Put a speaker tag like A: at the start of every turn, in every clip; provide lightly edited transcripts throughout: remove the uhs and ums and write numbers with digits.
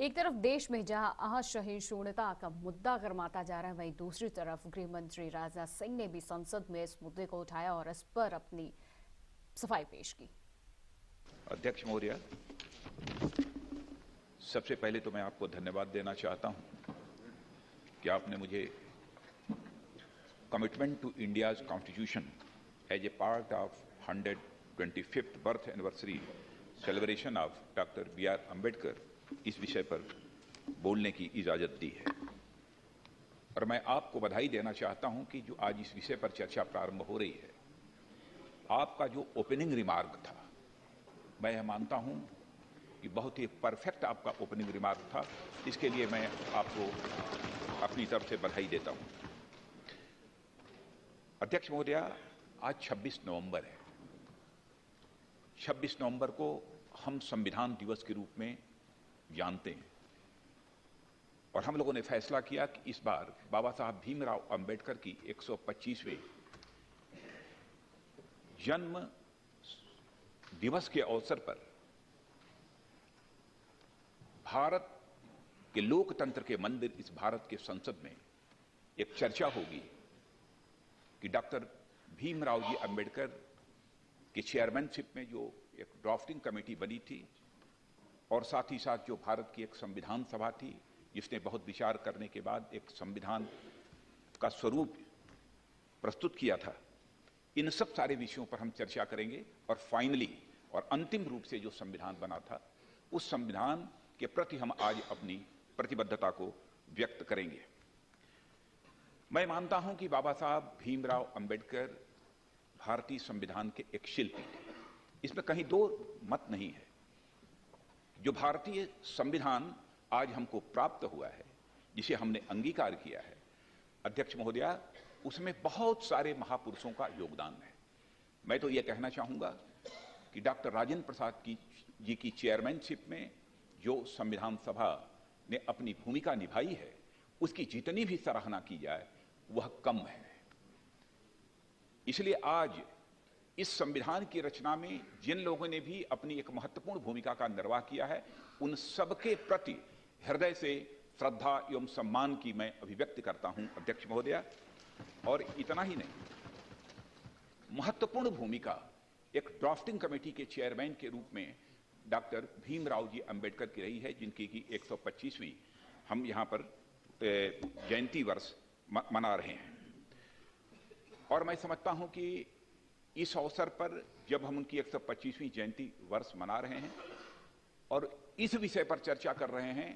A: एक तरफ देश में जहां असहिष्णुता का मुद्दा गरमाता जा रहा है, वहीं दूसरी तरफ गृह मंत्री राजनाथ सिंह ने भी संसद में इस मुद्दे को उठाया और इस पर अपनी सफाई पेश की।
B: अध्यक्ष महोदय, सबसे पहले तो मैं आपको धन्यवाद देना चाहता हूं कि आपने मुझे commitment to India's constitution as a part of 125th birth anniversary celebration of doctor B.R. Ambedkar इस विषय पर बोलने की इजाजत दी है। और मैं आपको बधाई देना चाहता हूं कि जो आज इस विषय पर चर्चा प्रारंभ हो रही है, आपका जो ओपनिंग रिमार्क था, मैं यह मानता हूं कि बहुत ही परफेक्ट आपका ओपनिंग रिमार्क था। इसके लिए मैं आपको अपनी तरफ से बधाई देता हूं। अध्यक्ष महोदय, आज 26 नवंबर है। 26 नवंबर को हम संविधान दिवस के रूप में जानते हैं और हम लोगों ने फैसला किया कि इस बार बाबा साहब भीमराव अंबेडकर की 125वें जन्म दिवस के अवसर पर भारत के लोकतंत्र के मंदिर, इस भारत के संसद में एक चर्चा होगी कि डॉक्टर भीमराव जी अंबेडकर की चेयरमैनशिप में जो एक ड्राफ्टिंग कमेटी बनी थी और साथ ही साथ जो भारत की एक संविधान सभा थी, जिसने बहुत विचार करने के बाद एक संविधान का स्वरूप प्रस्तुत किया था, इन सब सारे विषयों पर हम चर्चा करेंगे और फाइनली और अंतिम रूप से जो संविधान बना था, उस संविधान के प्रति हम आज अपनी प्रतिबद्धता को व्यक्त करेंगे। मैं मानता हूं कि बाबा साहब भीमराव अंबेडकर भारतीय संविधान के एक शिल्पी थे। इसमें कहीं दो मत नहीं है। जो भारतीय संविधान आज हमको प्राप्त हुआ है, जिसे हमने अंगीकार किया है, अध्यक्ष महोदया, उसमें बहुत सारे महापुरुषों का योगदान है। मैं तो यह कहना चाहूंगा कि डॉक्टर राजेंद्र प्रसाद जी की चेयरमैनशिप में जो संविधान सभा ने अपनी भूमिका निभाई है, उसकी जितनी भी सराहना की जाए वह कम है। इसलिए आज इस संविधान की रचना में जिन लोगों ने भी अपनी एक महत्वपूर्ण भूमिका का निर्वाह किया है, उन सबके प्रति हृदय से श्रद्धा एवं सम्मान की मैं अभिव्यक्ति करता हूं अध्यक्ष महोदया। और इतना ही नहीं, महत्वपूर्ण भूमिका एक ड्राफ्टिंग कमेटी के चेयरमैन के रूप में डॉक्टर भीमराव जी अंबेडकर की रही है, जिनकी की 125वीं हम यहां पर जयंती वर्ष मना रहे हैं। और मैं समझता हूं कि इस अवसर पर जब हम उनकी 125वीं जयंती वर्ष मना रहे हैं और इस विषय पर चर्चा कर रहे हैं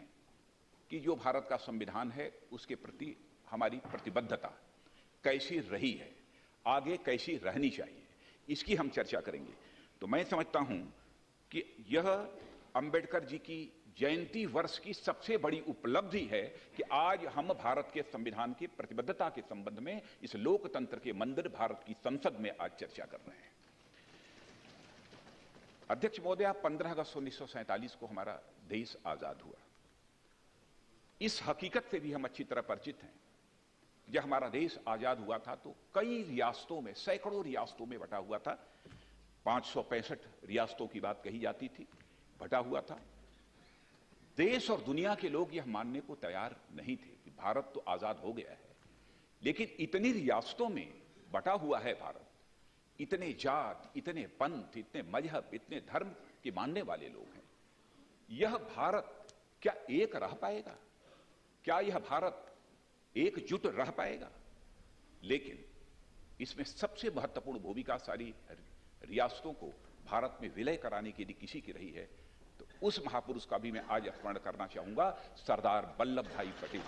B: कि जो भारत का संविधान है, उसके प्रति हमारी प्रतिबद्धता कैसी रही है, आगे कैसी रहनी चाहिए, इसकी हम चर्चा करेंगे। तो मैं समझता हूं कि यह अंबेडकर जी की जयंती वर्ष की सबसे बड़ी उपलब्धि है कि आज हम भारत के संविधान की प्रतिबद्धता के संबंध में इस लोकतंत्र के मंदिर भारत की संसद में आज चर्चा कर रहे हैं। अध्यक्ष महोदय, 15 अगस्त 1947 को हमारा देश आजाद हुआ। इस हकीकत से भी हम अच्छी तरह परिचित हैं। जब हमारा देश आजाद हुआ था तो कई रियासतों में, सैकड़ों रियासतों में बटा हुआ था। 565 रियासतों की बात कही जाती थी, बटा हुआ था। देश और दुनिया के लोग यह मानने को तैयार नहीं थे कि भारत तो आजाद हो गया है, लेकिन इतनी रियासतों में बटा हुआ है भारत, इतने जात, इतने पंथ, इतने मजहब, इतने धर्म के मानने वाले लोग हैं। यह भारत क्या एक रह पाएगा? क्या यह भारत एकजुट रह पाएगा? लेकिन इसमें सबसे महत्वपूर्ण भूमिका सारी रियासतों को भारत में विलय कराने के लिए किसी की रही है, तो उस महापुरुष का भी मैं आज स्मरण करना चाहूंगा, सरदार वल्लभ भाई पटेल।